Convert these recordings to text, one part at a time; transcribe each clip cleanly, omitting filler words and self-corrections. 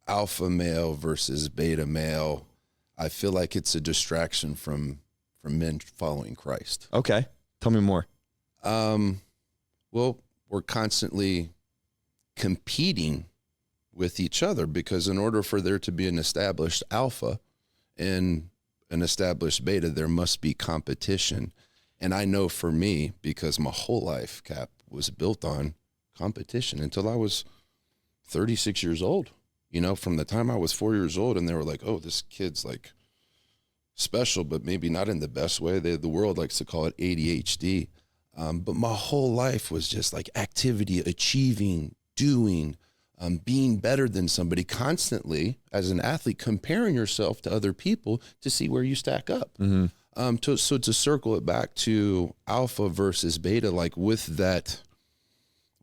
alpha male versus beta male, I feel like it's a distraction from men following Christ. Okay. Tell me more. Well, we're constantly competing with each other, because in order for there to be an established alpha and an established beta, there must be competition. And I know for me, because my whole life, Cap, was built on competition until I was 36 years old. You know, from the time I was 4 years old, and they were like, oh, this kid's like special, but maybe not in the best way. The world likes to call it ADHD. But my whole life was just like activity, achieving, doing, being better than somebody, constantly as an athlete, comparing yourself to other people to see where you stack up. So to circle it back to alpha versus beta, like with that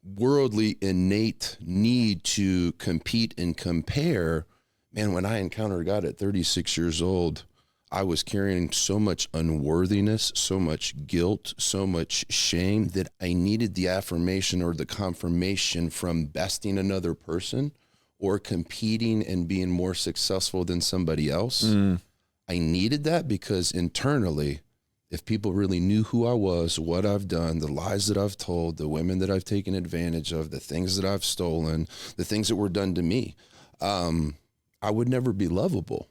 worldly innate need to compete and compare, man, when I encountered God at 36 years old, I was carrying so much unworthiness, so much guilt, so much shame that I needed the affirmation or the confirmation from besting another person or competing and being more successful than somebody else. I needed that, because internally, if people really knew who I was, what I've done, the lies that I've told, the women that I've taken advantage of, the things that I've stolen, the things that were done to me, I would never be lovable.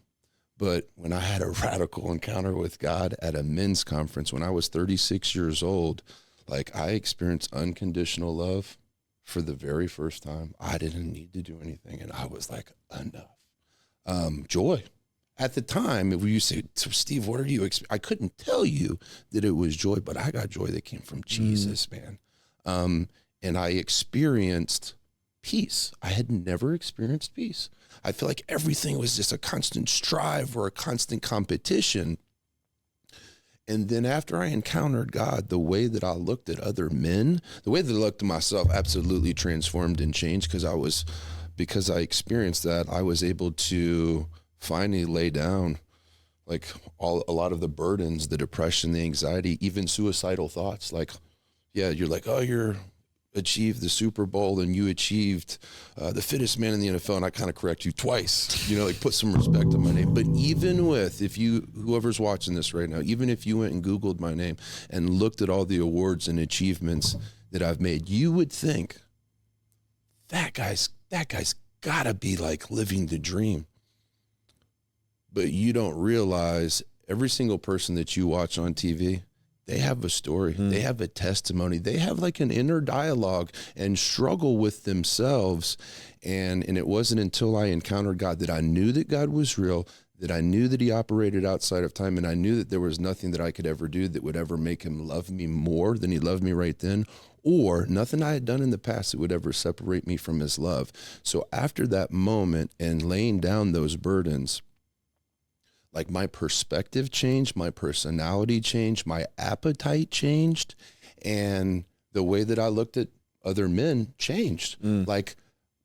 But when I had a radical encounter with God at a men's conference when I was 36 years old, like, I experienced unconditional love for the very first time. I didn't need to do anything, and I was like, enough. Joy. At the time, if you say, so Steve, what are you? I couldn't tell you that it was joy, but I got joy that came from Jesus, man. And I experienced peace. I had never experienced peace. I feel like everything was just a constant strive or a constant competition. And then after I encountered God, the way that I looked at other men, the way that I looked at myself absolutely transformed and changed, because I experienced that, I was able to finally lay down like a lot of the burdens, the depression, the anxiety, even suicidal thoughts. Like, yeah, you're like, oh, you're achieved the Super Bowl and you achieved the fittest man in the NFL, and I kind of correct you twice, you know, like, put some respect on my name. But even with, whoever's watching this right now, even if you went and Googled my name and looked at all the awards and achievements that I've made, you would think that guy's gotta be like living the dream. But you don't realize every single person that you watch on TV, they have a story. They have a testimony. They have like an inner dialogue and struggle with themselves. And it wasn't until I encountered God that I knew that God was real, that I knew that he operated outside of time, and I knew that there was nothing that I could ever do that would ever make him love me more than he loved me right then, or nothing I had done in the past that would ever separate me from his love. So after that moment and laying down those burdens, like, my perspective changed, my personality changed, my appetite changed, and the way that I looked at other men changed. Like,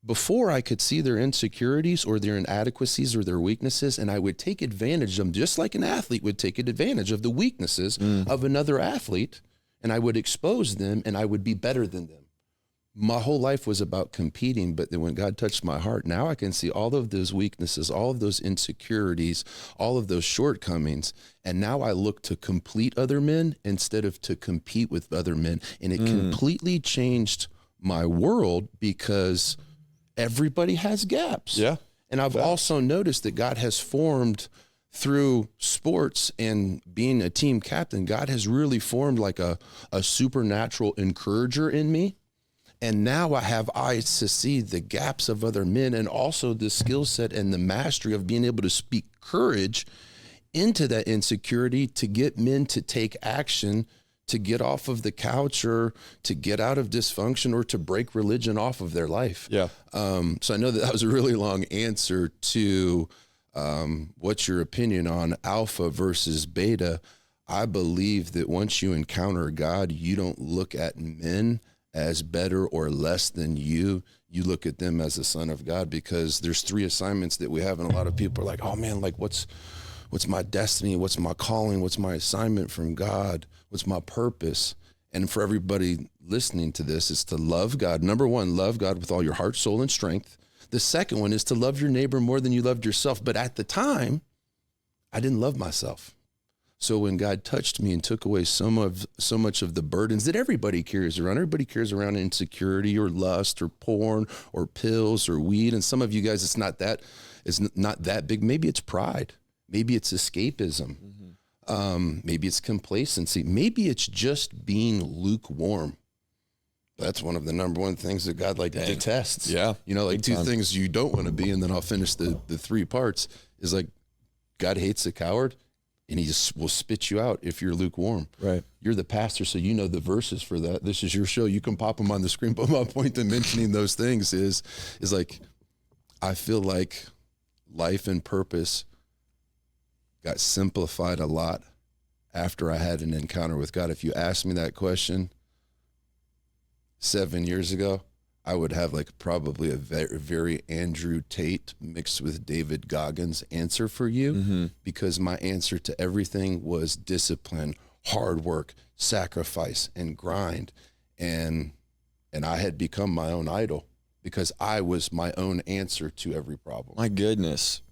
before, I could see their insecurities or their inadequacies or their weaknesses, and I would take advantage of them, just like an athlete would take advantage of the weaknesses of another athlete, and I would expose them, and I would be better than them. My whole life was about competing, but then when God touched my heart, now I can see all of those weaknesses, all of those insecurities, all of those shortcomings, and now I look to complete other men instead of to compete with other men, and it completely changed my world, because everybody has gaps. Yeah. And I've also noticed that God has formed, through sports and being a team captain, God has really formed like a supernatural encourager in me. And now I have eyes to see the gaps of other men, and also the skill set and the mastery of being able to speak courage into that insecurity to get men to take action, to get off of the couch, or to get out of dysfunction, or to break religion off of their life. Yeah. So I know that was a really long answer to what's your opinion on alpha versus beta. I believe that once you encounter God, you don't look at men as better or less than you. You look at them as the son of God, because there's 3 assignments that we have, and a lot of people are like, oh man, like, what's my destiny? What's my calling? What's my assignment from God? What's my purpose? And for everybody listening to this, is to love God. Number 1, love God with all your heart, soul, and strength. The second one is to love your neighbor more than you loved yourself. But at the time, I didn't love myself. So when God touched me and took away so much of the burdens that everybody carries around insecurity or lust or porn or pills or weed. And some of you guys, it's not that big. Maybe it's pride. Maybe it's escapism. Maybe it's complacency. Maybe it's just being lukewarm. That's one of the number one things that God detests. Yeah. You know, like two things you don't want to be. And then I'll finish the 3 parts is like, God hates a coward and he just will spit you out if you're lukewarm. Right. You're the pastor, so you know the verses for that. This is your show. You can pop them on the screen. But my point in mentioning those things is like, I feel like life and purpose got simplified a lot after I had an encounter with God. If you asked me that question 7 years ago, I would have probably a very, very Andrew Tate mixed with David Goggins answer for you, because my answer to everything was discipline, hard work, sacrifice, and grind. And I had become my own idol because I was my own answer to every problem. My goodness.